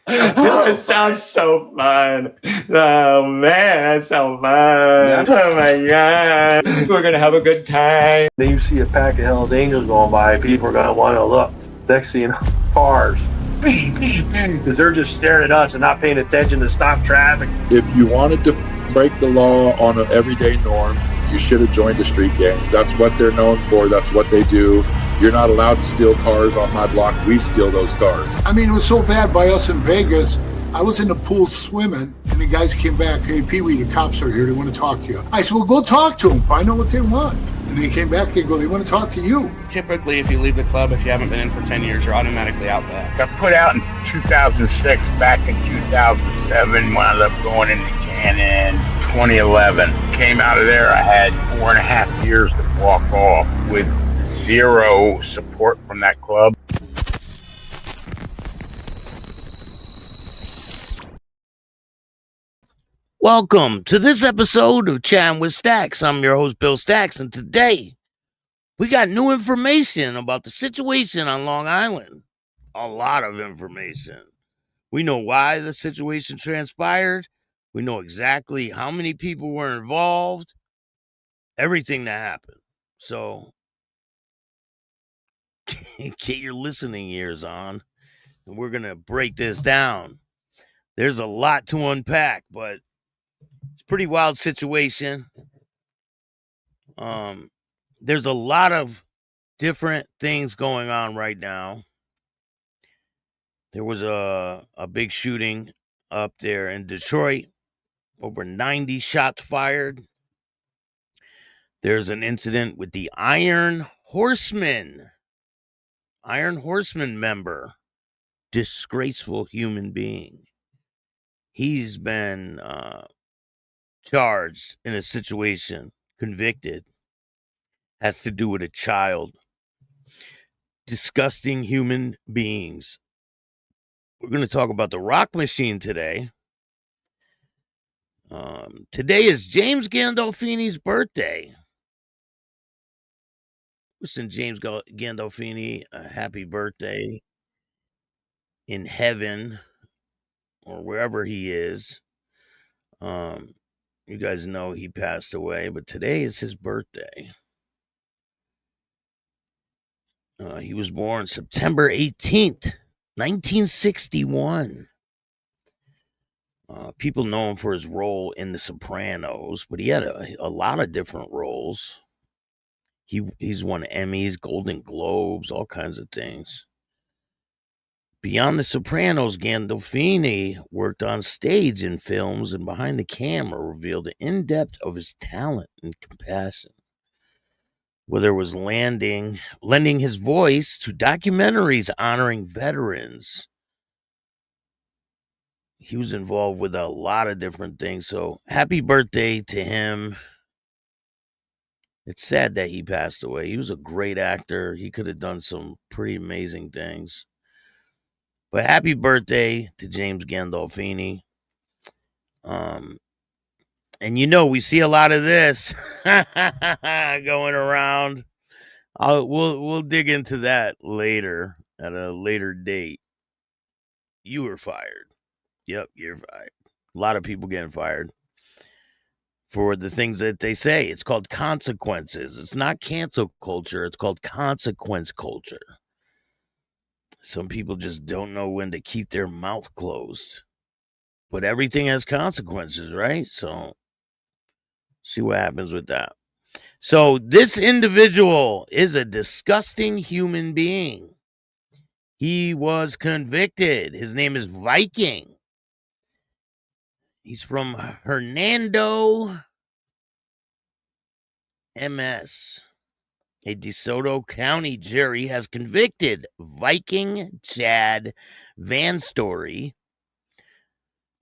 That sounds so fun. Oh man, that's so fun. Oh my god. We're gonna have a good time. Then you see a pack of Hell's Angels going by, people are going to want to look. Next thing you know, cars. Because they're just staring at us and not paying attention to stop traffic. If you wanted to break the law on an everyday norm, you should have joined the street gang. That's what they're known for. That's what they do. You're not allowed to steal cars on my block. We steal those cars. I mean, it was so bad by us in Vegas. I was in the pool swimming, and the guys came back. Hey, Pee-wee, the cops are here. They want to talk to you. I said, well, go talk to them. Find out what they want. And they came back. They go, they want to talk to you. Typically, if you leave the club, if you haven't been in for 10 years, you're automatically out back. Got put out in 2006. Back in 2007, wound up going into Chattin. 2011. Came out of there. I had 4.5 years to walk off with zero support from that club. Welcome to this episode of Chattin with Staxx. I'm your host, Bill Staxx, and today we got new information about the situation on Long Island. A lot of information. We know why the situation transpired. We know exactly how many people were involved. Everything that happened. So, get your listening ears on, and we're going to break this down. There's a lot to unpack, but it's a pretty wild situation. There's a lot of different things going on right now. There was a big shooting up there in Detroit. Over 90 shots fired. There's an incident with the Iron Horseman member. Disgraceful human being. He's been charged in a situation, convicted. Has to do with a child. Disgusting human beings. We're going to talk about the Rock Machine today. Today is James Gandolfini's birthday. Wishing James Gandolfini a happy birthday in heaven or wherever he is. You guys know he passed away, but today is his birthday. He was born September 18th, 1961. People know him for his role in The Sopranos, but he had a lot of different roles. He's won Emmys, Golden Globes, all kinds of things. Beyond The Sopranos, Gandolfini worked on stage in films and behind the camera, revealed the in-depth of his talent and compassion. Whether it was lending his voice to documentaries honoring veterans, he was involved with a lot of different things. So happy birthday to him. It's sad that he passed away. He was a great actor. He could have done some pretty amazing things. But happy birthday to James Gandolfini. And we see a lot of this going around. We'll dig into that later at a later date. You were fired. Yep, you're fired. A lot of people getting fired for the things that they say. It's called consequences. It's not cancel culture. It's called consequence culture. Some people just don't know when to keep their mouth closed. But everything has consequences, right? So, see what happens with that. So, this individual is a disgusting human being. He was convicted. His name is Viking. He's from Hernando, MS. A DeSoto County jury has convicted Viking Chad Van Story,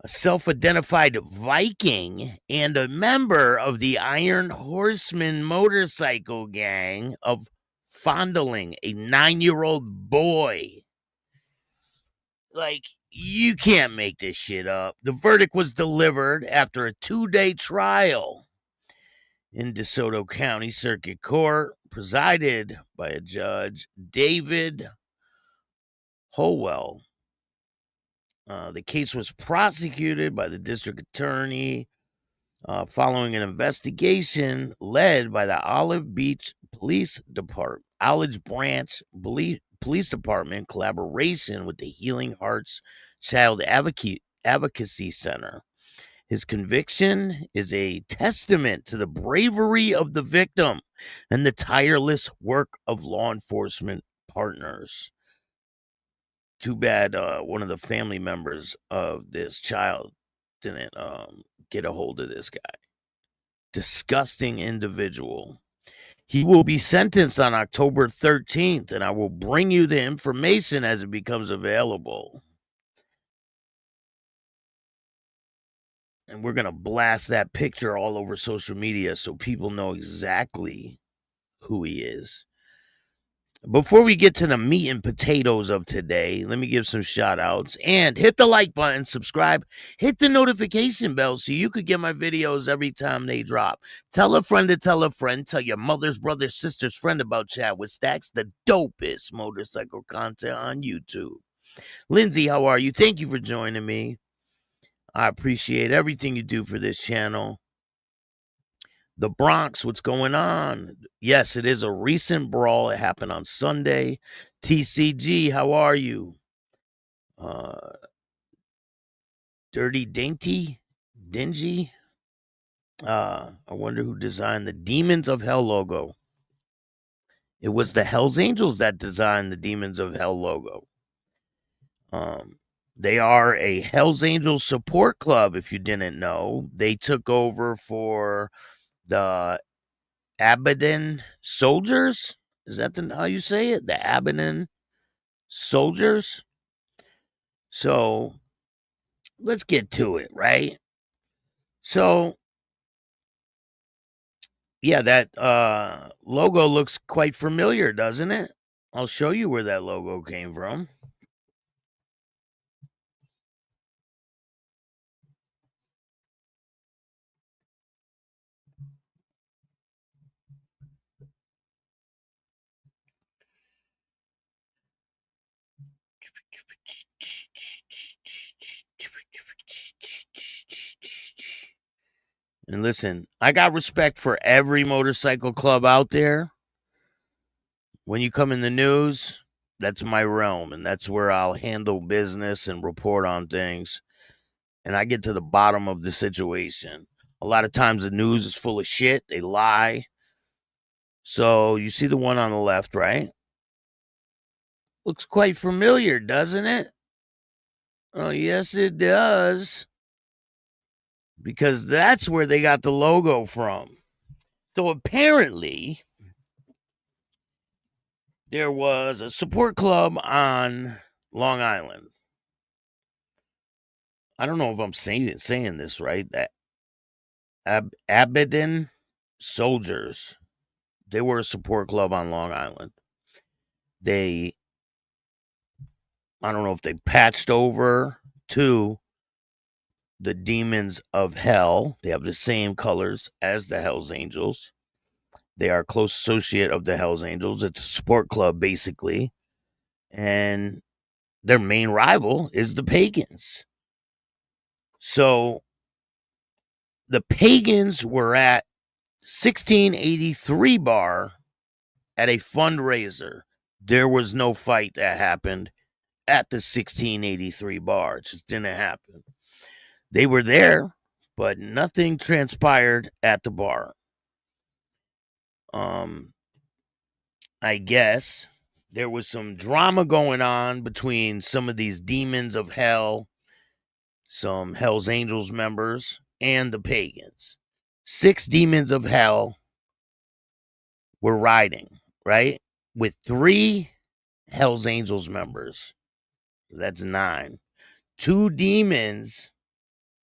a self-identified Viking and a member of the Iron Horseman motorcycle gang, of fondling a 9-year-old boy. Like, you can't make this shit up. The verdict was delivered after a 2-day trial in DeSoto County Circuit Court, presided by a judge, David Howell. The case was prosecuted by the district attorney following an investigation led by the Olive Beach Police Department, Olive Branch Police Department, collaboration with the Healing Hearts Child Advocacy Center. His conviction is a testament to the bravery of the victim and the tireless work of law enforcement partners. Too bad one of the family members of this child didn't get a hold of this guy. Disgusting individual. He will be sentenced on October 13th, and I will bring you the information as it becomes available. And we're going to blast that picture all over social media so people know exactly who he is. Before we get to the meat and potatoes of today, let me give some shout outs. And hit the like button, subscribe, hit the notification bell so you could get my videos every time they drop. Tell a friend to tell a friend. Tell your mother's brother's sister's friend about Chat with Staxx, the dopest motorcycle content on YouTube. Lindsay, how are you? Thank you for joining me. I appreciate everything you do for this channel. The Bronx, what's going on? Yes, it is a recent brawl. It happened on Sunday. TCG, how are you? Dirty Dingy? I wonder who designed the Demons of Hell logo. It was the Hells Angels that designed the Demons of Hell logo. They are a Hells Angels support club, if you didn't know. They took over for the Abaddon Soldiers. Is that how you say it? The Abaddon Soldiers? So, let's get to it, right? So, yeah, that logo looks quite familiar, doesn't it? I'll show you where that logo came from. And listen, I got respect for every motorcycle club out there. When you come in the news, that's my realm, and that's where I'll handle business and report on things. And I get to the bottom of the situation. A lot of times the news is full of shit. They lie. So you see the one on the left, right? Looks quite familiar, doesn't it? Oh, yes, it does. Because that's where they got the logo from. So apparently, there was a support club on Long Island. I don't know if I'm saying this right. That Abaddon Soldiers. They were a support club on Long Island. I don't know if they patched over to the Demons of Hell. They have the same colors as the Hells Angels. They are a close associate of the Hells Angels. It's a sport club, basically. And their main rival is the Pagans. So the Pagans were at 1683 bar at a fundraiser. There was no fight that happened at the 1683 bar. It just didn't happen. They were there, but nothing transpired at the bar. I guess there was some drama going on between some of these Demons of Hell, some Hells Angels members, and the Pagans. 6 Demons of Hell were riding, right? With 3 Hells Angels members. That's 9. 2 Demons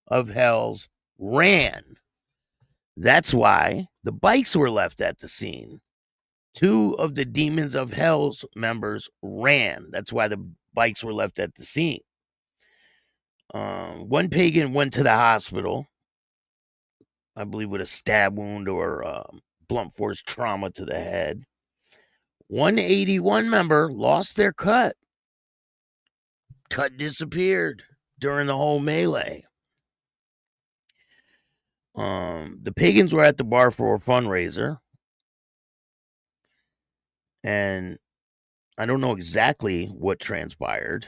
of Hells ran. That's why the bikes were left at the scene. 2 of the Demons of Hell's members ran. That's why the bikes were left at the scene. One Pagan went to the hospital, I believe with a stab wound or blunt force trauma to the head. 181 member lost their cut. Cut disappeared. during the whole melee. The Pagans were at the bar for a fundraiser, and I don't know exactly what transpired,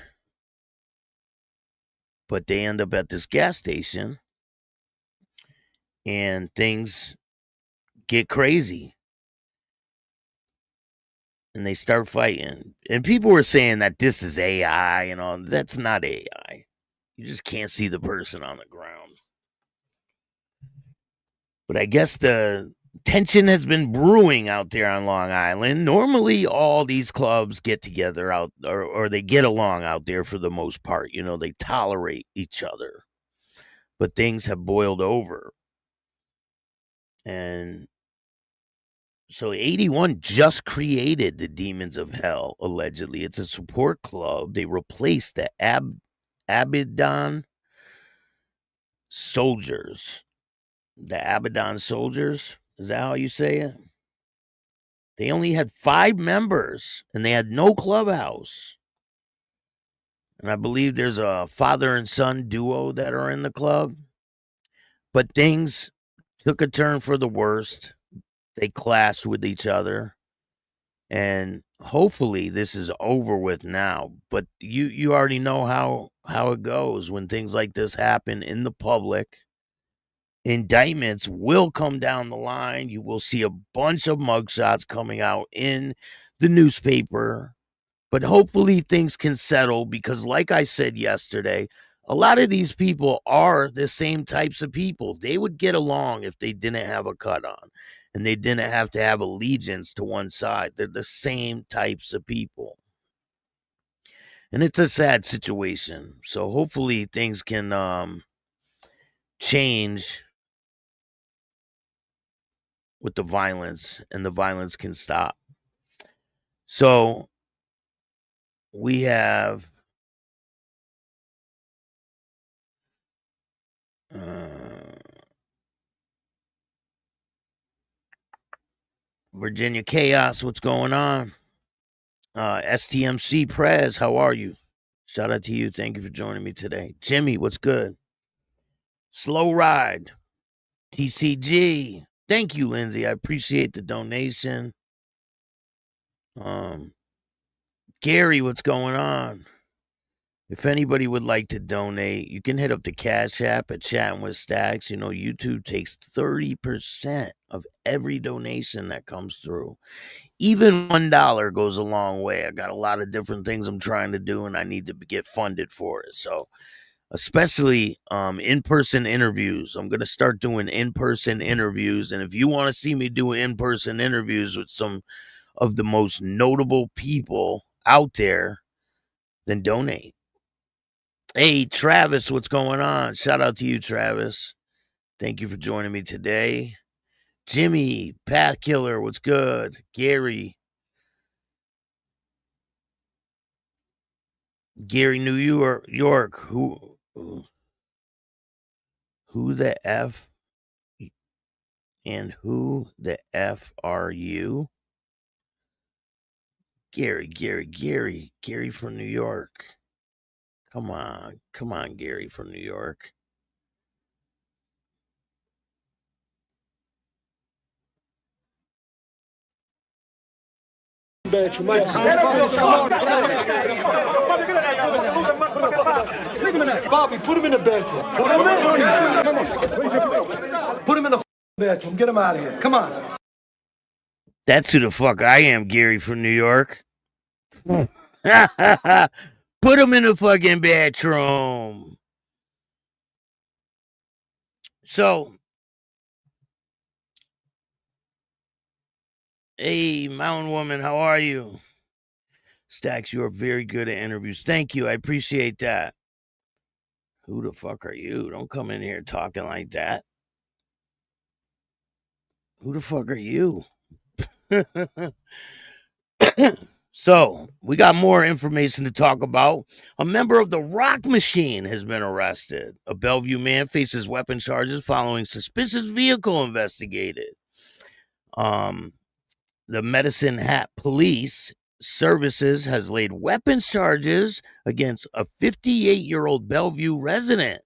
but they end up at this gas station, and things get crazy. And they start fighting. And people were saying that this is AI and all. That's not AI. You just can't see the person on the ground. But I guess the tension has been brewing out there on Long Island. Normally, all these clubs get together out, or they get along out there for the most part. You know, they tolerate each other. But things have boiled over. And so 81 just created the Demons of Hell, allegedly. It's a support club. They replaced the Abaddon Soldiers. The Abaddon Soldiers? Is that how you say it? They only had 5 members, and they had no clubhouse. And I believe there's a father and son duo that are in the club. But things took a turn for the worst. They clashed with each other. And hopefully this is over with now. But you already know how it goes when things like this happen in the public. Indictments will come down the line. You will see a bunch of mugshots coming out in the newspaper. But hopefully things can settle because, like I said yesterday, a lot of these people are the same types of people. They would get along if they didn't have a cut on and they didn't have to have allegiance to one side. They're the same types of people. And it's a sad situation. So hopefully things can change with the violence, and the violence can stop. So we have Virginia Chaos. What's going on? STMC Prez, how are you? Shout out to you. Thank you for joining me today. Jimmy, what's good? Slow Ride. TCG. Thank you, Lindsay. I appreciate the donation. Gary, what's going on? If anybody would like to donate, you can hit up the Cash App at Chattin with Staxx. You know, YouTube takes 30% of every donation that comes through. Even $1 goes a long way. I got a lot of different things I'm trying to do, and I need to get funded for it. So, especially in-person interviews. I'm going to start doing in-person interviews. And if you want to see me do in-person interviews with some of the most notable people out there, then donate. Hey, Travis, what's going on? Shout out to you, Travis. Thank you for joining me today. Jimmy, Path Killer, what's good? Gary, New York. Who the F and who the F are you? Gary from New York. Come on, Gary from New York. Put him in the bedroom. Put him in the bedroom. Get him out of here. Come on. That's who the fuck I am, Gary from New York. Put him in the fucking bedroom. So, hey, Mountain Woman, how are you? Staxx, you are very good at interviews. Thank you. I appreciate that. Who the fuck are you? Don't come in here talking like that. Who the fuck are you? So, we got more information to talk about. A member of the Rock Machine has been arrested. A Bellevue man faces weapon charges following suspicious vehicle investigated. The Medicine Hat Police Services has laid weapons charges against a 58-year-old Bellevue resident.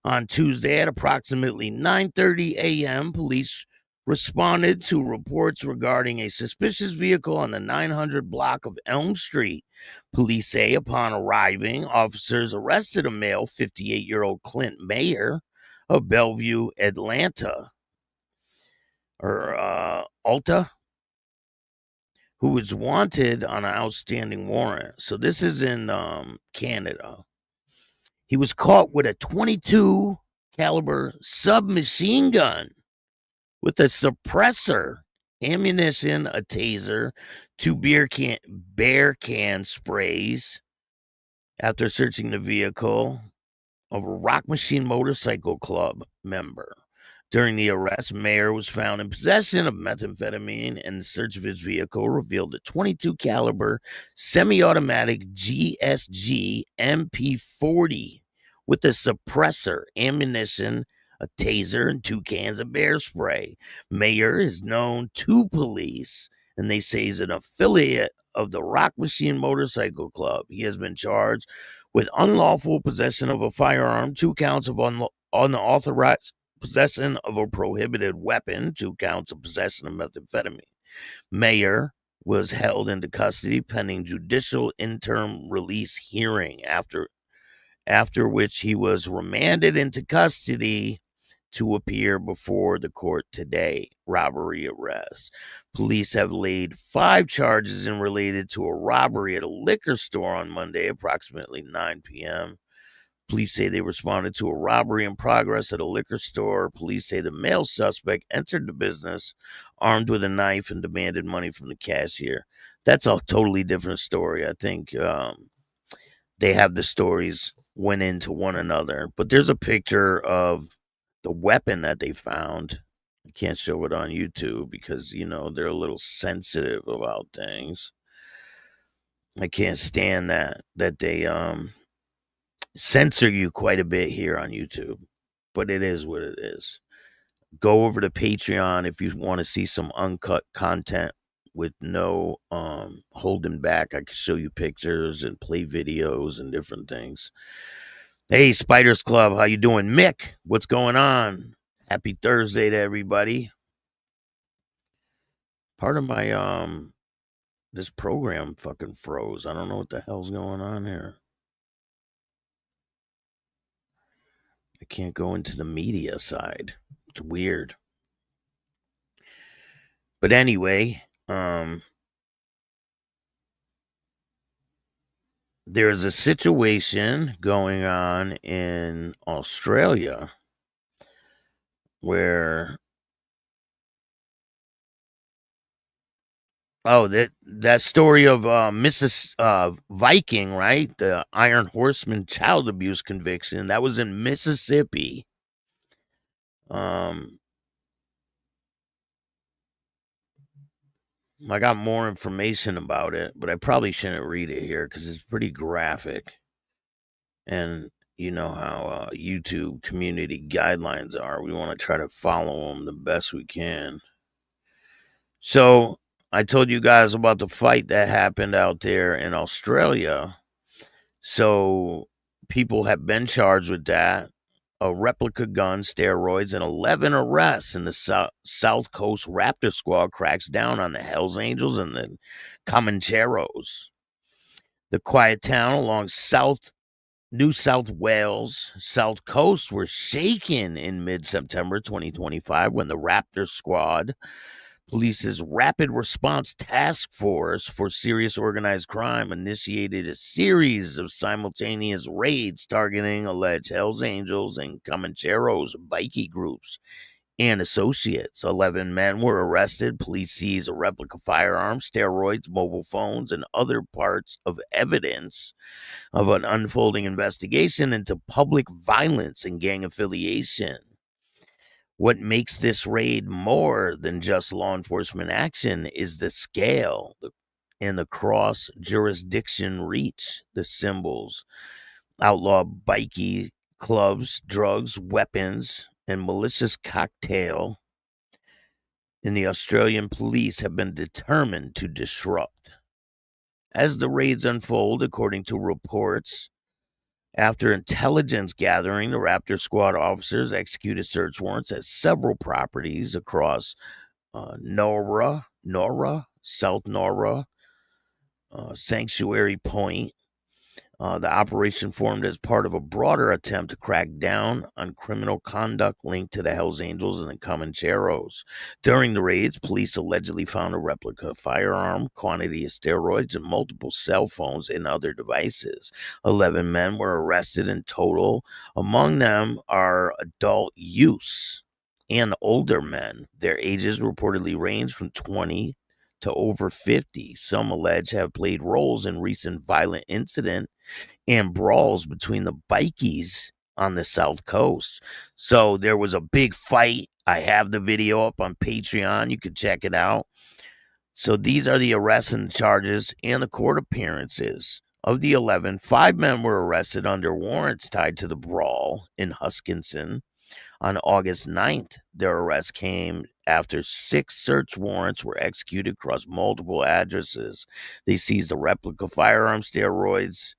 On Tuesday at approximately 9:30 a.m., police responded to reports regarding a suspicious vehicle on the 900 block of Elm Street. Police say upon arriving, officers arrested a male 58-year-old Clint Mayer of Bellevue, Atlanta, or Alta, who was wanted on an outstanding warrant. So this is in Canada. He was caught with a .22 caliber submachine gun with a suppressor, ammunition, a taser, 2 bear can sprays after searching the vehicle of a Rock Machine Motorcycle Club member. During the arrest, Mayer was found in possession of methamphetamine, and the search of his vehicle revealed a .22 caliber semi-automatic GSG MP40 with a suppressor, ammunition, a taser, and 2 cans of bear spray. Mayer is known to police, and they say he's an affiliate of the Rock Machine Motorcycle Club. He has been charged with unlawful possession of a firearm, 2 counts of unauthorized possession of a prohibited weapon, 2 counts of possession of methamphetamine. Mayer was held into custody pending judicial interim release hearing, after which he was remanded into custody to appear before the court today. Robbery arrest. Police have laid 5 charges in related to a robbery at a liquor store on Monday, approximately 9 p.m. Police say they responded to a robbery in progress at a liquor store. Police say the male suspect entered the business armed with a knife and demanded money from the cashier. That's a totally different story. I think they have the stories went into one another. But there's a picture of the weapon that they found. I can't show it on YouTube because, they're a little sensitive about things. I can't stand that they censor you quite a bit here on YouTube, but it is what it is. Go over to Patreon if you want to see some uncut content with no holding back. I can show you pictures and play videos and different things. Hey, Spiders Club, how you doing? Mick, what's going on? Happy Thursday to everybody. Part of my this program fucking froze. I don't know what the hell's going on here. I can't go into the media side. It's weird. But anyway, there's a situation going on in Australia where that story of Mrs. Viking, right? The Iron Horseman child abuse conviction that was in Mississippi. I got more information about it, but I probably shouldn't read it here because it's pretty graphic. And you know how YouTube community guidelines are. We want to try to follow them the best we can. So I told you guys about the fight that happened out there in Australia. So people have been charged with that. A replica gun, steroids, and 11 arrests in the South Coast Raptor Squad cracks down on the Hells Angels and the Comancheros. The quiet town along New South Wales South Coast were shaken in mid-September 2025 when the Raptor Squad, police's Rapid Response Task Force for Serious Organized Crime, initiated a series of simultaneous raids targeting alleged Hells Angels and Comancheros bikie groups and associates. 11 men were arrested. Police seized a replica firearm, steroids, mobile phones, and other parts of evidence of an unfolding investigation into public violence and gang affiliation. What makes this raid more than just law enforcement action is the scale and the cross-jurisdiction reach. The symbols, outlaw bikie clubs, drugs, weapons, and malicious cocktail in the Australian police have been determined to disrupt. As the raids unfold, according to reports, after intelligence gathering, the Raptor Squad officers executed search warrants at several properties across Nora, South Nora, Sanctuary Point. The operation formed as part of a broader attempt to crack down on criminal conduct linked to the Hells Angels and the Comancheros. During the raids, police allegedly found a replica firearm, quantity of steroids, and multiple cell phones and other devices. 11 men were arrested in total. Among them are adult youths and older men. Their ages reportedly range from 20 to over 50. Some alleged have played roles in recent violent incidents and brawls between the bikies on the South Coast. So there was a big fight. I have the video up on Patreon. You can check it out. So these are the arrests and charges and the court appearances. Of the 11, 5 men were arrested under warrants tied to the brawl in Huskinson. On August 9th, their arrest came after 6 search warrants were executed across multiple addresses. They seized a replica firearm, steroids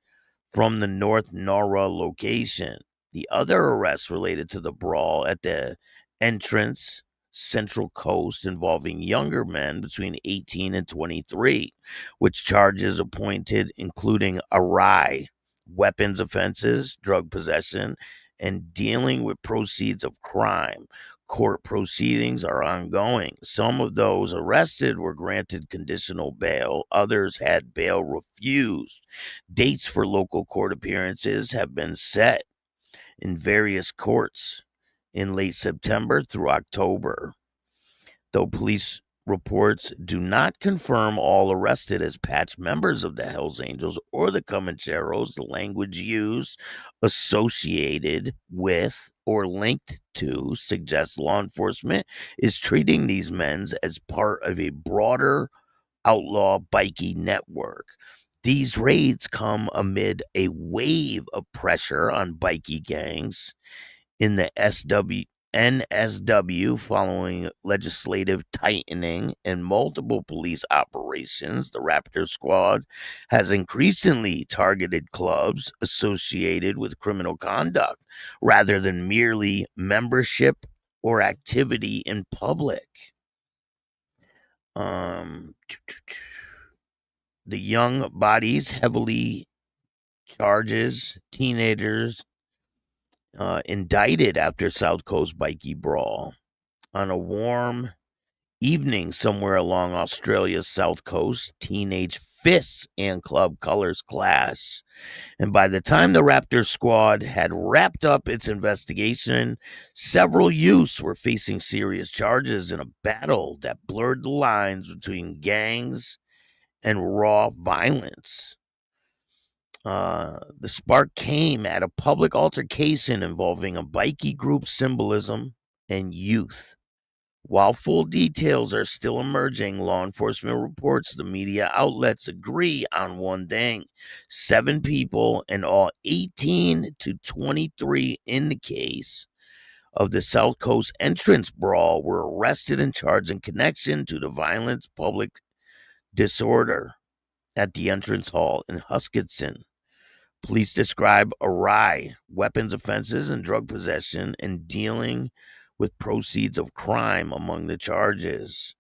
from the North Nora location. The other arrests related to the brawl at the entrance Central Coast involving younger men between 18 and 23, which charges appointed including awry, weapons offenses, drug possession, and dealing with proceeds of crime. Court proceedings are ongoing. Some of those arrested were granted conditional bail. Others had bail refused. Dates for local court appearances have been set in various courts in late September through October. Though police reports do not confirm all arrested as patch members of the Hells Angels or the Comancheros, the language used, associated with, or linked to suggests law enforcement is treating these men as part of a broader outlaw bikie network. These raids come amid a wave of pressure on bikie gangs in the NSW following legislative tightening and multiple police operations. The Raptor Squad has increasingly targeted clubs associated with criminal conduct rather than merely membership or activity in public. The young bodies heavily charges teenagers indicted after South Coast bikie brawl. On a warm evening somewhere along Australia's South Coast, teenage fists and club colors clash. And by the time the Raptor Squad had wrapped up its investigation, several youths were facing serious charges in a battle that blurred the lines between gangs and raw violence. The spark came at a public altercation involving a bikie group symbolism and youth. While full details are still emerging, law enforcement reports the media outlets agree on one thing. 7 people, and all 18 to 23 in the case of the South Coast entrance brawl, were arrested and charged in connection to the violent public disorder at the entrance hall in Huskinson. Police describe awry weapons offenses and drug possession and dealing with proceeds of crime among the charges.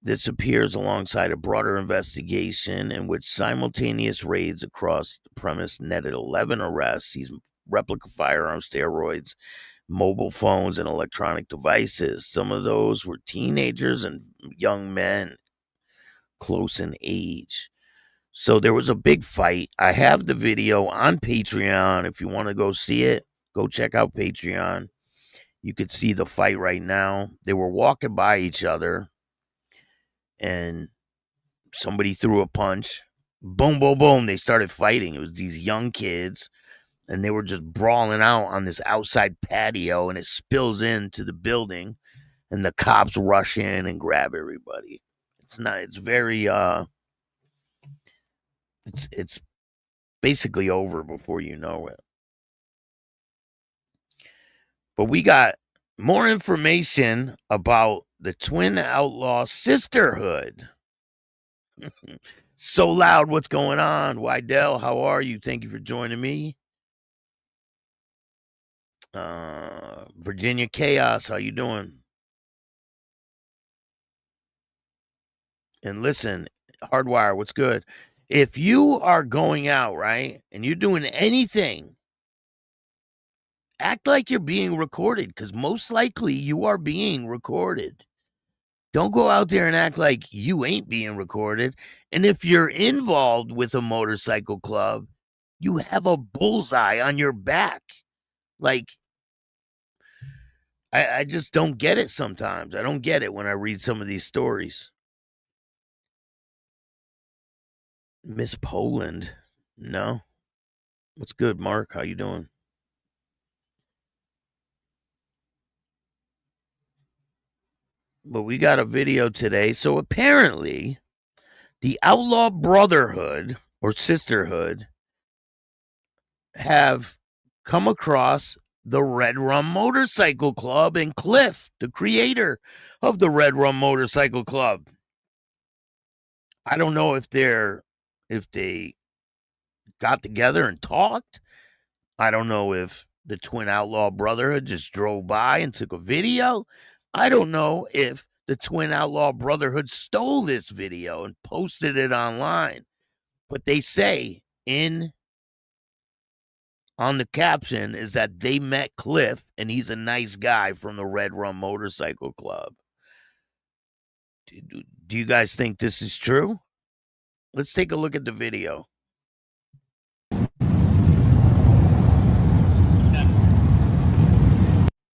This appears alongside a broader investigation in which simultaneous raids across the premise netted 11 arrests, seized replica firearms, steroids, mobile phones, and electronic devices. Some of those were teenagers and young men close in age. So there was a big fight. I have the video on Patreon. If you want to go see it, go check out Patreon. You could see the fight right now. They were walking by each other, and somebody threw a punch. Boom, boom, boom. They started fighting. It was these young kids, and they were just brawling out on this outside patio, and it spills into the building, and the cops rush in and grab everybody. It's very, it's basically over before you know it. But we got more information about the Twin Outlaw Sisterhood. So Loud, what's going on? Wydell, how are you? Thank you for joining me. Virginia Chaos, how you doing? And listen, Hardwire, what's good? If you are going out, right, and you're doing anything, act like you're being recorded, because most likely you are being recorded. Don't go out there and act like you ain't being recorded. And if you're involved with a motorcycle club, you have a bullseye on your back. Like, I just don't get it sometimes. I don't get it when I read some of these stories. Miss Poland. No. What's good, Mark? How you doing? But we got a video today. So apparently, the Outlaw Brotherhood or Sisterhood have come across the Red Rum Motorcycle Club and Cliff, the creator of the Red Rum Motorcycle Club. I don't know if they got together and talked. I don't know if the Twin Outlaw Brotherhood just drove by and took a video. I don't know if the Twin Outlaw Brotherhood stole this video and posted it online. But they say on the caption is that they met Cliff and he's a nice guy from the Red Rum Motorcycle Club. Do you guys think this is true? Let's take a look at the video.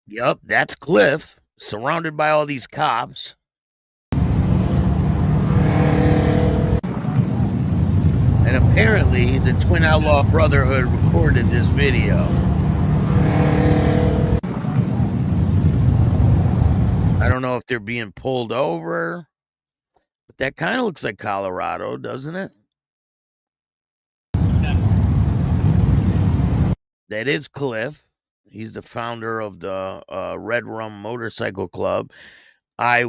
Yup, that's Cliff, surrounded by all these cops. And apparently, the Twin Outlaw Brotherhood recorded this video. I don't know if they're being pulled over, but that kind of looks like Colorado, doesn't it? That is Cliff. He's the founder of the Red Rum Motorcycle Club. I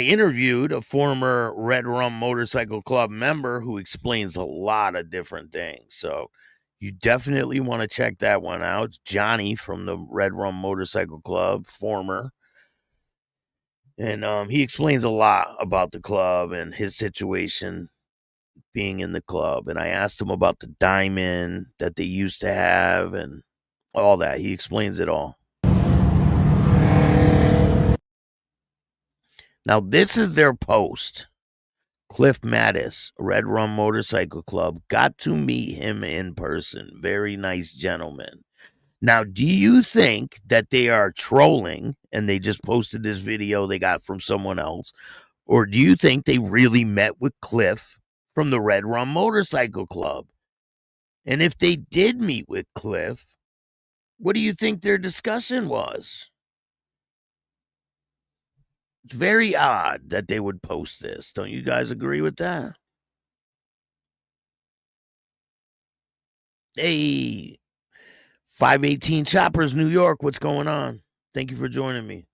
interviewed a former Red Rum Motorcycle Club member who explains a lot of different things. So you definitely want to check that one out. It's Johnny from the Red Rum Motorcycle Club, former. And he explains a lot about the club and his situation being in the club. And I asked him about the diamond that they used to have and all that. He explains it all. Now, this is their post. Cliff Mattis, Red Rum Motorcycle Club. Got to meet him in person. Very nice gentleman. Now, do you think that they are trolling and they just posted this video they got from someone else? Or do you think they really met with Cliff from the Red Rum Motorcycle Club? And if they did meet with Cliff, what do you think their discussion was? It's very odd that they would post this. Don't you guys agree with that? Hey, 518 Choppers, New York. What's going on? Thank you for joining me.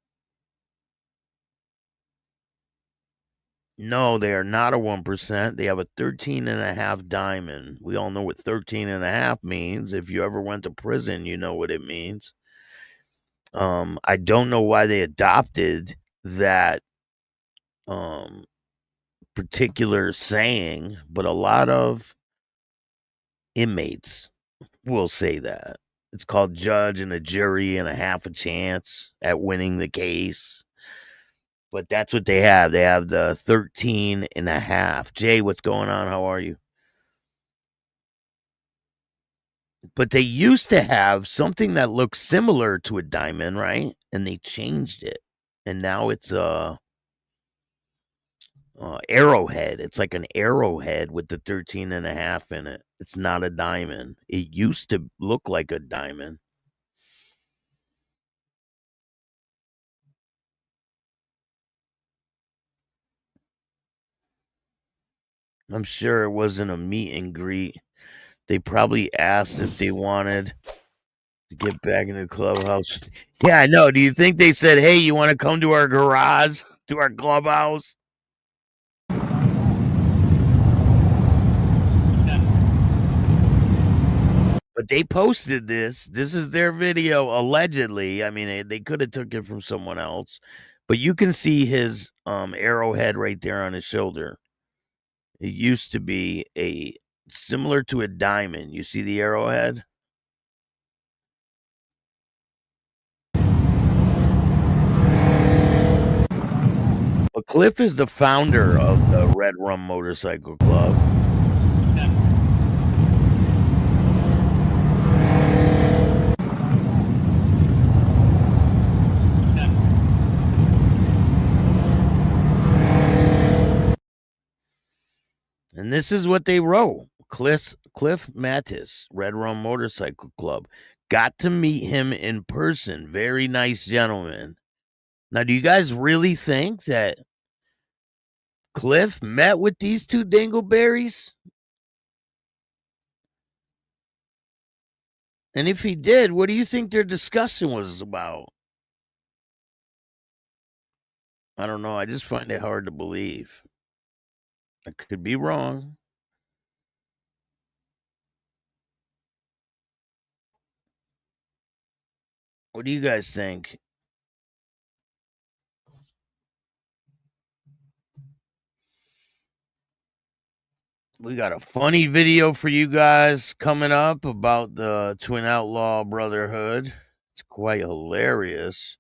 No, they are not a 1%. They have a 13.5 diamond. We all know what 13.5 means. If you ever went to prison, you know what it means. I don't know why they adopted that particular saying, but a lot of inmates will say that. It's called judge and a jury and a half a chance at winning the case. But that's what they have. They have the 13.5. Jay, what's going on? How are you? But they used to have something that looked similar to a diamond, right? And they changed it. And now it's a arrowhead. It's like an arrowhead with the 13.5 in it. It's not a diamond. It used to look like a diamond. I'm sure it wasn't a meet and greet. They probably asked if they wanted to get back in the clubhouse. Yeah, I know. Do you think they said, hey, you want to come to our garage, to our clubhouse? But they posted this. This is their video, allegedly. I mean, they could have took it from someone else, but you can see his arrowhead right there on his shoulder. It used to be similar to a diamond. You see the arrowhead? But Cliff is the founder of the Red Rum Motorcycle Club. And this is what they wrote. Cliff Mattis, Red Rum Motorcycle Club. Got to meet him in person. Very nice gentleman. Now, do you guys really think that Cliff met with these two dingleberries? And if he did, what do you think their discussion was about? I don't know. I just find it hard to believe. I could be wrong. What do you guys think? We got a funny video for you guys coming up about the Twin Outlaw Brotherhood. It's quite hilarious.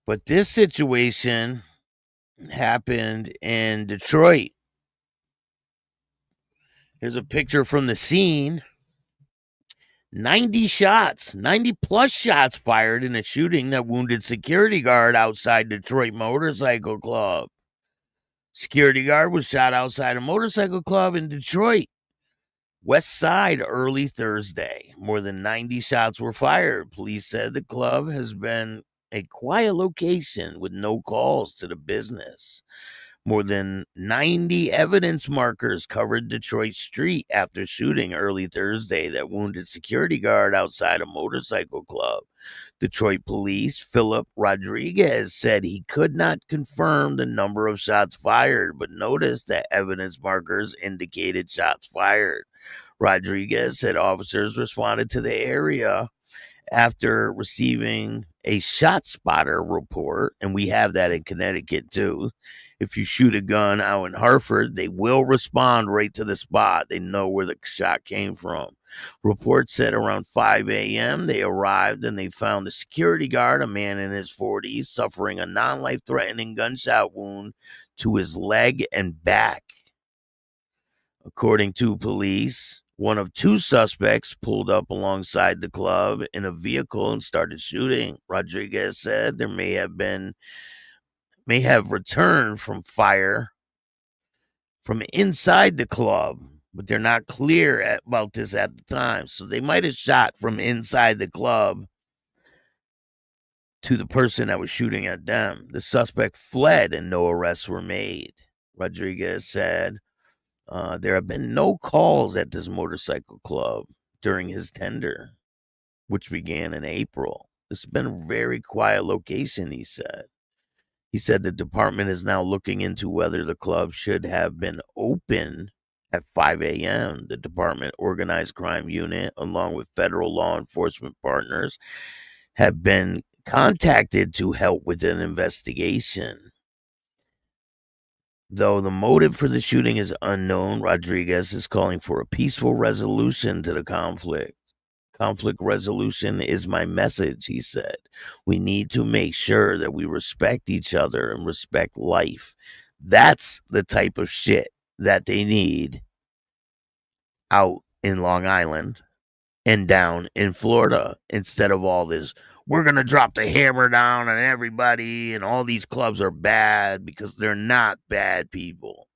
But this situation happened in Detroit. Here's a picture from the scene. 90 plus shots fired in a shooting that wounded security guard outside Detroit Motorcycle Club. Security guard was shot outside a motorcycle club in Detroit, West Side, early Thursday. More than 90 shots were fired. Police said the club has been a quiet location with no calls to the business. More than 90 evidence markers covered Detroit Street after shooting early Thursday that wounded security guard outside a motorcycle club. Detroit police, Philip Rodriguez, said he could not confirm the number of shots fired, but noticed that evidence markers indicated shots fired. Rodriguez said officers responded to the area after receiving a shot spotter report, and we have that in Connecticut too. If you shoot a gun out in Hartford, they will respond right to the spot. They know where the shot came from. Reports said around 5 a.m. they arrived and they found the security guard, a man in his 40s, suffering a non-life-threatening gunshot wound to his leg and back. According to police, one of two suspects pulled up alongside the club in a vehicle and started shooting. Rodriguez said there may have returned from fire from inside the club, but they're not clear about this at the time. So they might have shot from inside the club to the person that was shooting at them. The suspect fled and no arrests were made. Rodriguez said there have been no calls at this motorcycle club during his tender, which began in April. It's been a very quiet location, he said. He said the department is now looking into whether the club should have been open at 5 a.m. The department organized crime unit, along with federal law enforcement partners, have been contacted to help with an investigation. Though the motive for the shooting is unknown, Rodriguez is calling for a peaceful resolution to the conflict. Conflict resolution is my message, he said. We need to make sure that we respect each other and respect life. That's the type of shit that they need out in Long Island and down in Florida, instead of all this, we're going to drop the hammer down on everybody and all these clubs are bad, because they're not bad people.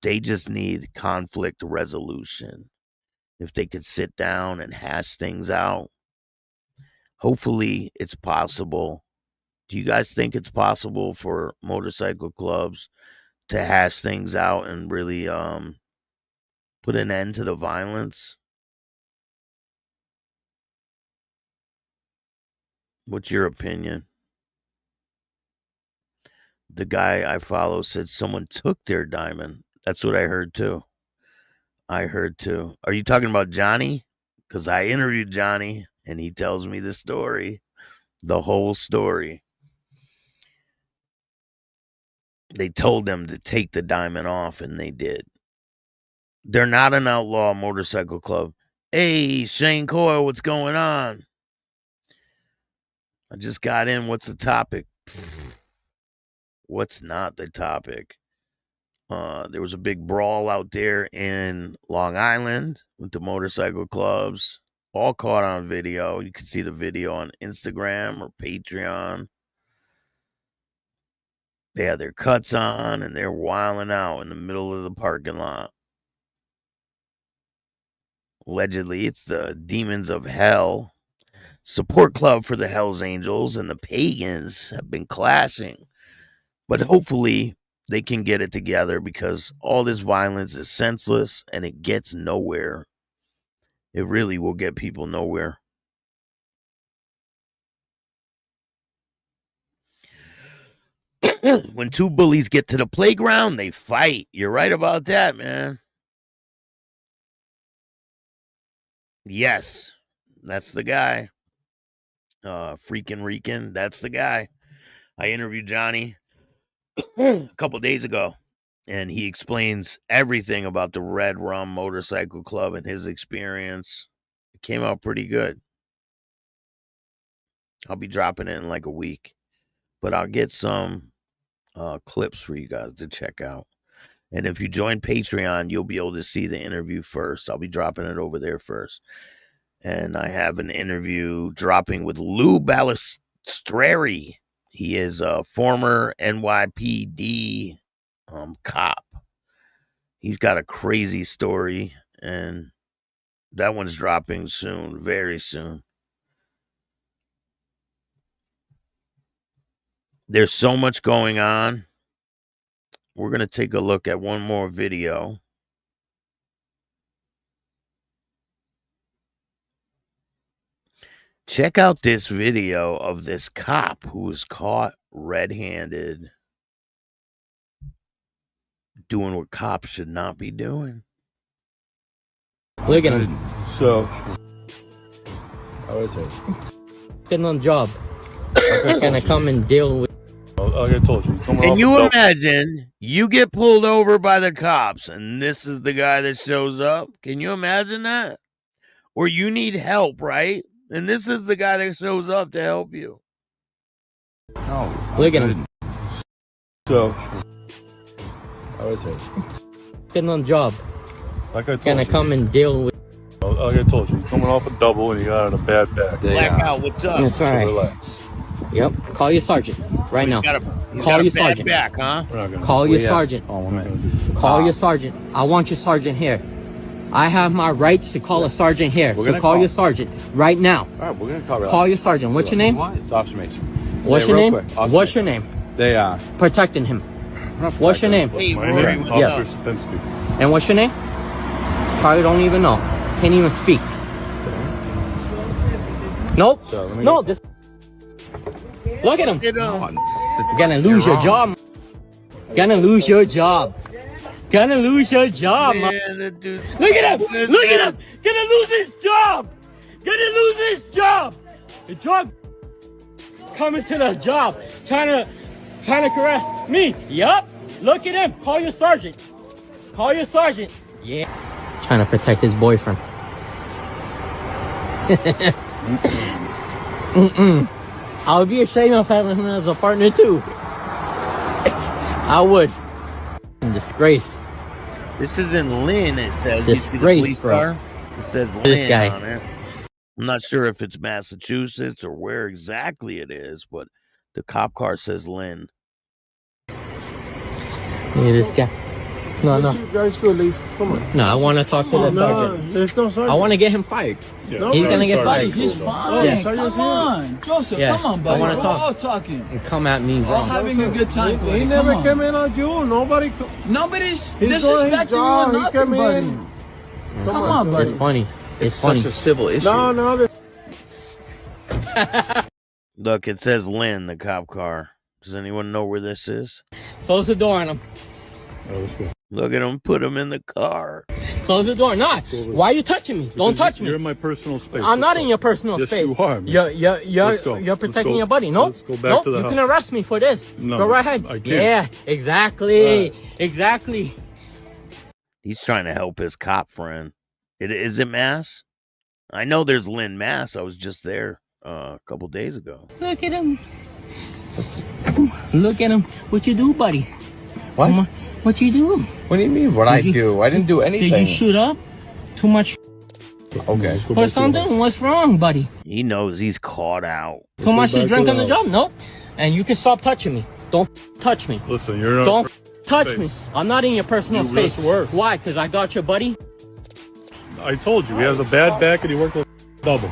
They just need conflict resolution. If they could sit down and hash things out, hopefully it's possible. Do you guys think it's possible for motorcycle clubs to hash things out and really put an end to the violence? What's your opinion? The guy I follow said someone took their diamond. That's what I heard too. Are you talking about Johnny? Because I interviewed Johnny and he tells me the story. The whole story. They told them to take the diamond off and they did. They're not an outlaw motorcycle club. Hey, Shane Coyle, what's going on? I just got in. What's the topic? What's not the topic? There was a big brawl out there in Long Island with the motorcycle clubs. All caught on video. You can see the video on Instagram or Patreon. They had their cuts on and they're wilding out in the middle of the parking lot. Allegedly, it's the Demons of Hell support club for the Hells Angels, and the Pagans have been clashing. But hopefully they can get it together, because all this violence is senseless and it gets nowhere. It really will get people nowhere. When two bullies get to the playground, they fight. You're right about that, man. Yes, that's the guy. Freaking Rican, that's the guy. I interviewed Johnny a couple days ago, and he explains everything about the Red Rum Motorcycle Club and his experience. It came out pretty good. I'll be dropping it in like a week, but I'll get some clips for you guys to check out. And if you join Patreon, you'll be able to see the interview first. I'll be dropping it over there first. And I have an interview dropping with Lou Balistreri. He is a former NYPD cop. He's got a crazy story, and that one's dropping soon, very soon. There's so much going on. We're going to take a look at one more video. Check out this video of this cop who was caught red-handed doing what cops should not be doing. Look at him. So, how is it? Getting on the job. Gonna come and deal with. Like I told you. Can you imagine you get pulled over by the cops and this is the guy that shows up? Can you imagine that? Or you need help, right? And this is the guy that shows up to help you. Oh, look at him. So, how is it? Getting on the job. Like I told Gonna you. come and deal with. Like I told you, you're coming off a double and you got on a bad back. Blackout, what's up? That's right. So relax. Yep. Call your sergeant right now. He's Call got a your bad sergeant. back, huh? We're not gonna. Call your sergeant. Oh, Call your sergeant. I want your sergeant here. I have my rights to call a sergeant here. We're So gonna call call. your sergeant right now. All right, we're gonna call. Call your sergeant. What's your name? It's Officer Mason. What's Hey, your real name? quick, Officer What's your Mason. name? They are. Protecting him. What's your name? Hey, My Rory, name, what's Officer up? Sapinski. And what's your name? Probably don't even know. Can't even speak. Nope. So let me No. This. Look at him. Get on. You're gonna lose your job. Gonna lose your job. Gonna lose your job. Man. Man, that dude. Look at him. Look at him. Gonna lose his job. Gonna lose his job. The drug coming to the job, trying to correct me. Yup. Look at him. Call your sergeant. Call your sergeant. Yeah. Trying to protect his boyfriend. I would be ashamed of having him as a partner too. I would. Disgrace. This isn't Lynn, it says. You see the Disgrace, police bro. car? It says This Lynn guy. on it. I'm not sure if it's Massachusetts or where exactly it is, but the cop car says Lynn. Look at this guy. No. You guys go leave. Come on. No, I want to talk to the sergeant. There's no sergeant. I want to get him fired. Yeah, He's gonna get Sergeant fired. Cool, He's though. fine. Yeah. Come on, Joseph. Yeah. Come on, I buddy. wanna We're talk. all talking. And come at me All wrong. having a good time. He buddy. never Come on. came in on you. Nobody. Nobody's He's doing his disrespecting you job. or He nothing, came buddy. in. Come on, It's buddy. funny. It's funny. Such a civil issue. No. Look, it says Lynn, the cop car. Does anyone know where this is? Close the door on him. Look at him, put him in the car. Close the door. Not. Why are you touching me? Don't touch me. You're in my personal space. I'm not in your personal yes, space. Yes, you are, man. You're protecting your buddy. No, Let's go back to the you house. can arrest me for this. No, go right ahead. I can't. Yeah, exactly. Exactly. He's trying to help his cop friend. Is it Mass? I know there's Lynn, Mass. I was just there a couple days ago. Look at him. Look at him. What you do, buddy? What? What you do? What do you mean? What I do? I didn't do anything. Did you shoot up? Too much Okay. or something? What's wrong, buddy? He knows he's caught out. Too much to drink on the job? Nope. And you can stop touching me. Don't touch me. Listen, you're not. Don't touch space. me. I'm not in your personal You space. just were. Why? Because I got your buddy? I told you, he has a bad back and he worked a double.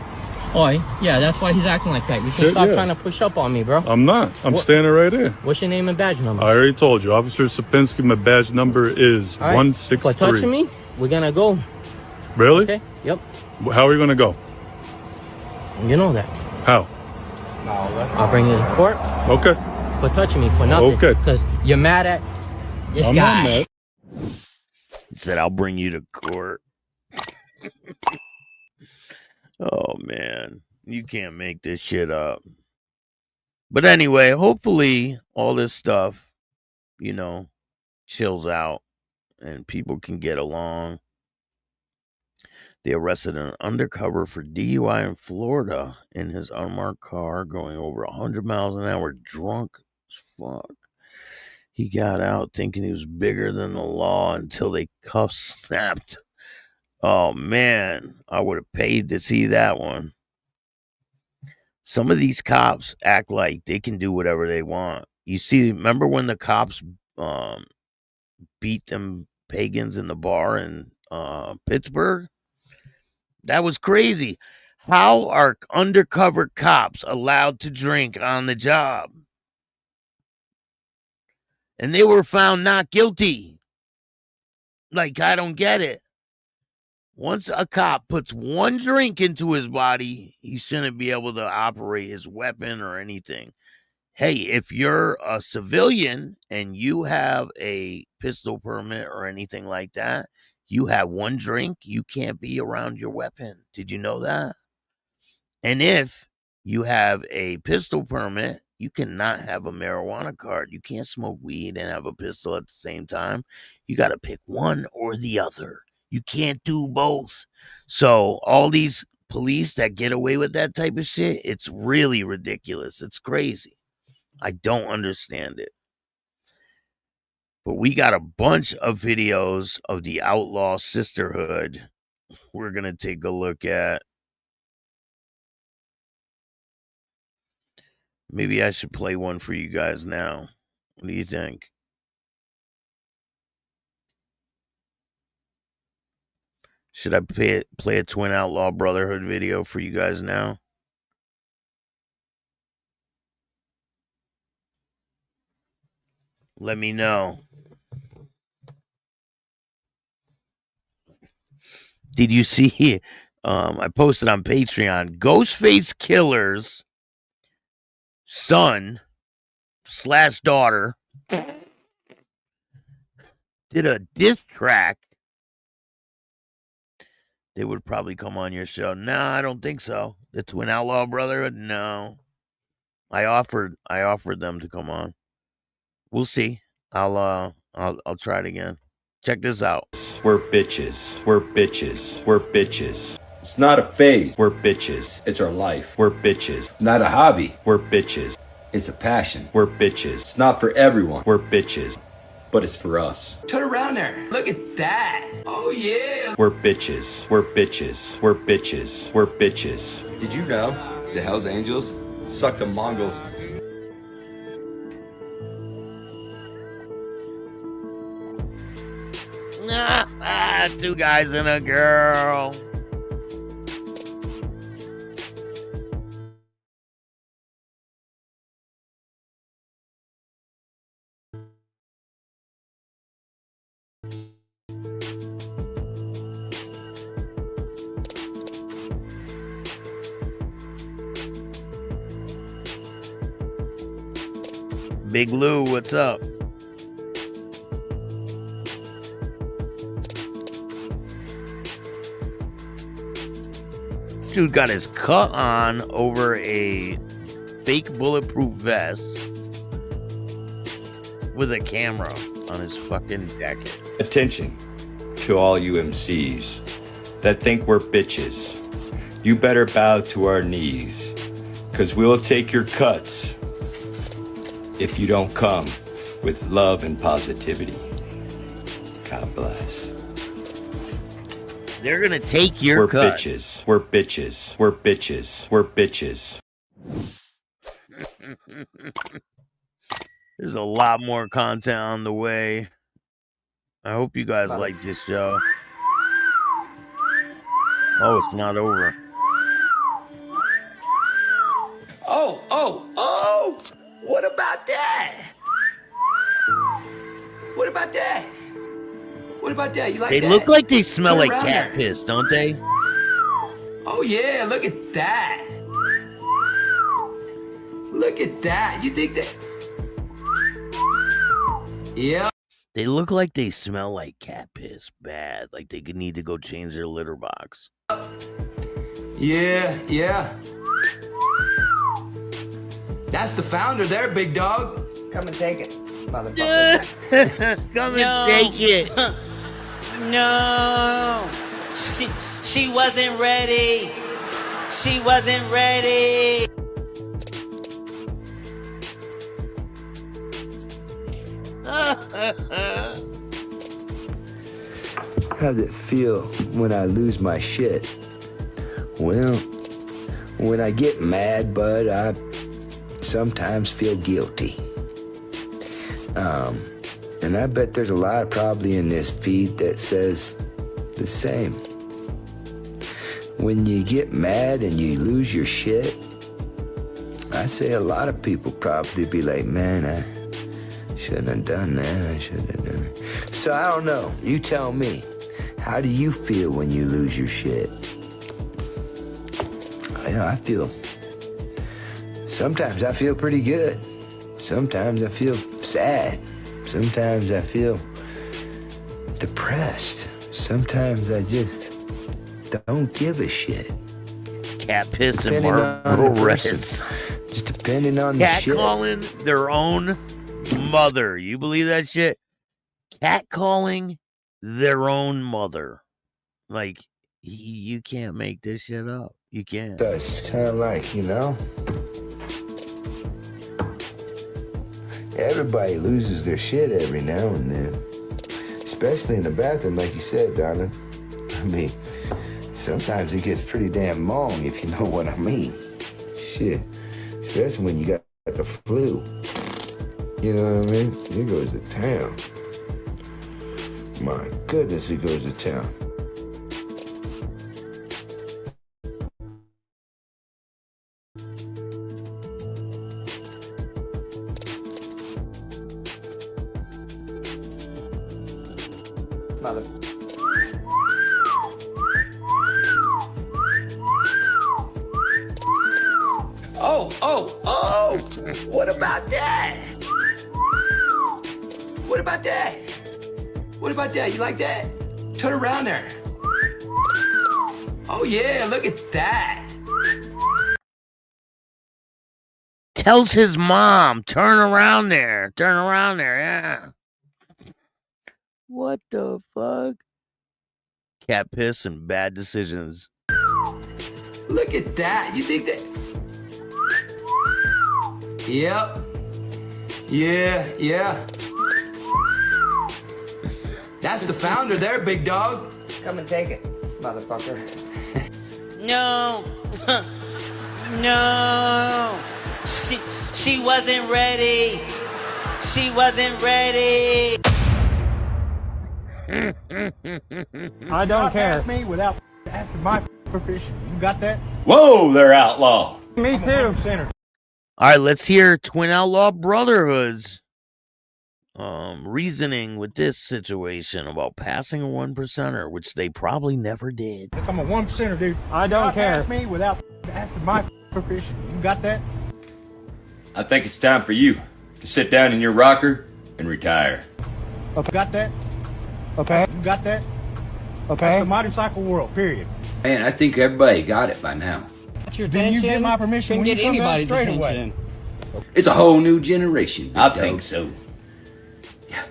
Oh, yeah, that's why he's acting like that. You can Shit, stop yeah. trying to push up on me, bro. I'm not. I'm What? standing right here. What's your name and badge number? I already told you. Officer Sapinski, my badge number is All right. 163. For touching me, we're gonna go. Really? Okay? Yep. How are you going to go? You know that. How? I'll bring you to court Okay. for touching me for nothing. Okay. Because you're mad at this I'm guy. not mad. He said, I'll bring you to court. Oh, man. You can't make this shit up. But anyway, hopefully all this stuff, chills out and people can get along. They arrested an undercover for DUI in Florida in his unmarked car going over 100 miles an hour, drunk as fuck. He got out thinking he was bigger than the law until they cuffs snapped. Oh, man, I would have paid to see that one. Some of these cops act like they can do whatever they want. You see, remember when the cops beat them Pagans in the bar in Pittsburgh? That was crazy. How are undercover cops allowed to drink on the job? And they were found not guilty. Like, I don't get it. Once a cop puts one drink into his body, he shouldn't be able to operate his weapon or anything. Hey, if you're a civilian and you have a pistol permit or anything like that, you have one drink, you can't be around your weapon. Did you know that? And if you have a pistol permit, you cannot have a marijuana card. You can't smoke weed and have a pistol at the same time. You got to pick one or the other. You can't do both. So all these police that get away with that type of shit, it's really ridiculous. It's crazy. I don't understand it. But we got a bunch of videos of the Outlaw Sisterhood we're going to take a look at. Maybe I should play one for you guys now. What do you think? Should I play a Twin Outlaw Brotherhood video for you guys now? Let me know. Did you see? I posted on Patreon. Ghostface Killer's son/daughter did a diss track. They would probably come on your show. No, I don't think so. The Twin Outlaw Brotherhood? No. I offered them to come on. We'll see. I'll try it again. Check this out. We're bitches. We're bitches. We're bitches. It's not a phase. We're bitches. It's our life. We're bitches. Not a hobby. We're bitches. It's a passion. We're bitches. It's not for everyone. We're bitches. But it's for us. Turn around there. Look at that. Oh, yeah. We're bitches. We're bitches. We're bitches. We're bitches. Did you know the Hells Angels suck the Mongols? Two guys and a girl. Big Lou, what's up? This dude got his cut on over a fake bulletproof vest with a camera on his fucking jacket. Attention to all you MCs that think we're bitches. You better bow to our knees, cause we'll take your cuts if you don't come with love and positivity. God bless. They're gonna take your cut. We're bitches. We're bitches. We're bitches. We're bitches. There's a lot more content on the way. I hope you guys like this show. Oh, it's not over. Oh! What about that? What about that? What about that? You like They that? look like they smell Turn like around cat there. piss, don't they? Oh yeah, look at that. Look at that. You think that? Yeah. They look like they smell like cat piss bad. Like they could need to go change their litter box. Yeah. That's the founder there, big dog. Come and take it, motherfucker. Come and take it. No. She wasn't ready. She wasn't ready. How does it feel when I lose my shit? Well, when I get mad, bud, I sometimes feel guilty. And I bet there's a lot probably in this feed that says the same. When you get mad and you lose your shit, I say a lot of people probably be like, man, I shouldn't have done that, I shouldn't have done it. So I don't know, you tell me, how do you feel when you lose your shit? I feel, sometimes I feel pretty good. Sometimes I feel sad. Sometimes I feel depressed. Sometimes I just don't give a shit. Cat piss and Depending on Marlboro the person. Reds. Just depending on the Cat shit. calling their own mother. You believe that shit? Cat calling their own mother. Like, you can't make this shit up. You can't. So it's kind of like, you know, everybody loses their shit every now and then. Especially in the bathroom, like you said, darling. I mean, sometimes it gets pretty damn long, if you know what I mean. Shit. Especially when you got the flu. You know what I mean? It goes to town. My goodness, it goes to town. Mother. Oh! What about that? What about that? What about that? You like that? Turn around there. Oh yeah, look at that. Tells his mom, turn around there, yeah. What the fuck? Cat piss and bad decisions. Look at that. You think that? Yep. Yeah. That's the founder there, big dog. Come and take it, motherfucker. No. No. She wasn't ready. She wasn't ready. I don't care. Ask me without asking my permission. You got that? Whoa there, Outlaw. Me too. All right, let's hear Twin Outlaw Brotherhood's reasoning with this situation about passing a 1%er, which they probably never did. I'm a 1%er, dude. I don't care. Ask me without asking my permission. You got that? I think it's time for you to sit down in your rocker and retire. Okay, got that? Okay, you got that? Okay. That's the motorcycle world, period. Man, I think everybody got it by now. That's your Then you attention. get my permission Couldn't when get you come down anybody's straight attention. away. It's a whole new generation. I think so. Yeah.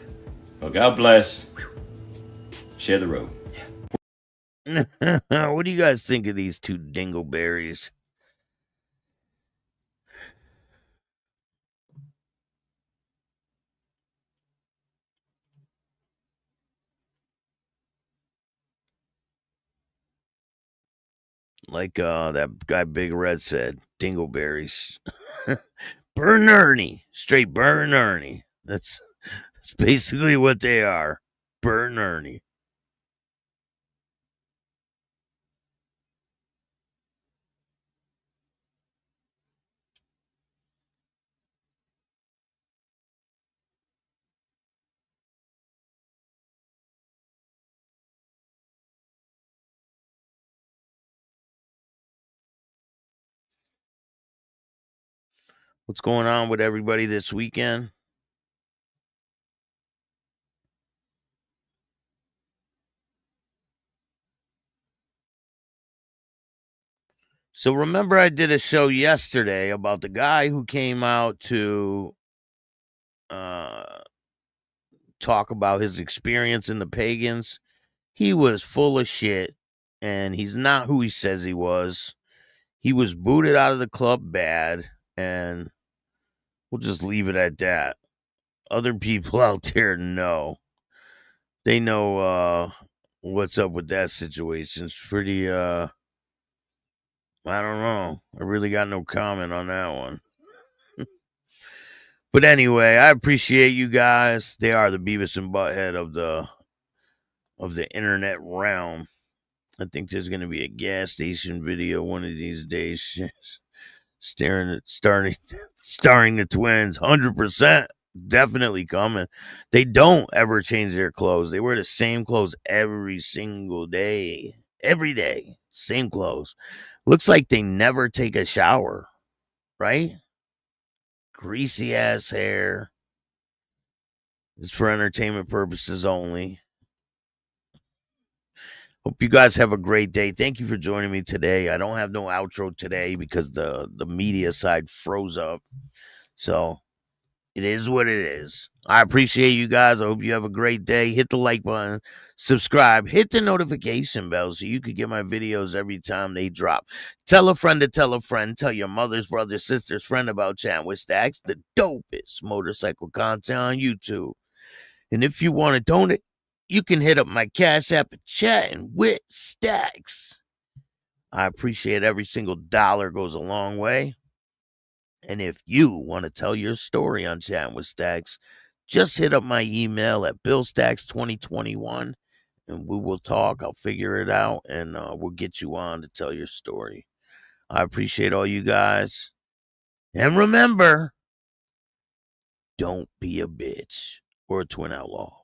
Well, God bless. Share the road. What do you guys think of these two dingleberries? Like that guy Big Red said, dingleberries. Burn Ernie. Straight burn Ernie. That's basically what they are. Burn Ernie. What's going on with everybody this weekend? So remember I did a show yesterday about the guy who came out to talk about his experience in the Pagans. He was full of shit, and he's not who he says he was. He was booted out of the club bad, and we'll just leave it at that. Other people out there know. They know what's up with that situation. It's pretty I don't know. I really got no comment on that one. But anyway, I appreciate you guys. They are the Beavis and Butthead of the internet realm. I think there's going to be a gas station video one of these days, starring the twins. 100%, definitely coming. They don't ever change their clothes. They wear the same clothes every single day, every day, same clothes. Looks like they never take a shower, right? Greasy ass hair. It's for entertainment purposes only. Hope you guys have a great day. Thank you for joining me today. I don't have no outro today because the media side froze up. So it is what it is. I appreciate you guys. I hope you have a great day. Hit the like button, subscribe, hit the notification bell so you can get my videos every time they drop. Tell a friend to tell a friend. Tell your mother's brother, sister's friend about Chattin with Staxx, the dopest motorcycle content on YouTube. And if you want to donate, you can hit up my Cash App at Chattin with Staxx. I appreciate every single dollar, goes a long way. And if you want to tell your story on Chattin with Staxx, just hit up my email at billstax2021 and we will talk. I'll figure it out and we'll get you on to tell your story. I appreciate all you guys. And remember, don't be a bitch or a twin outlaw.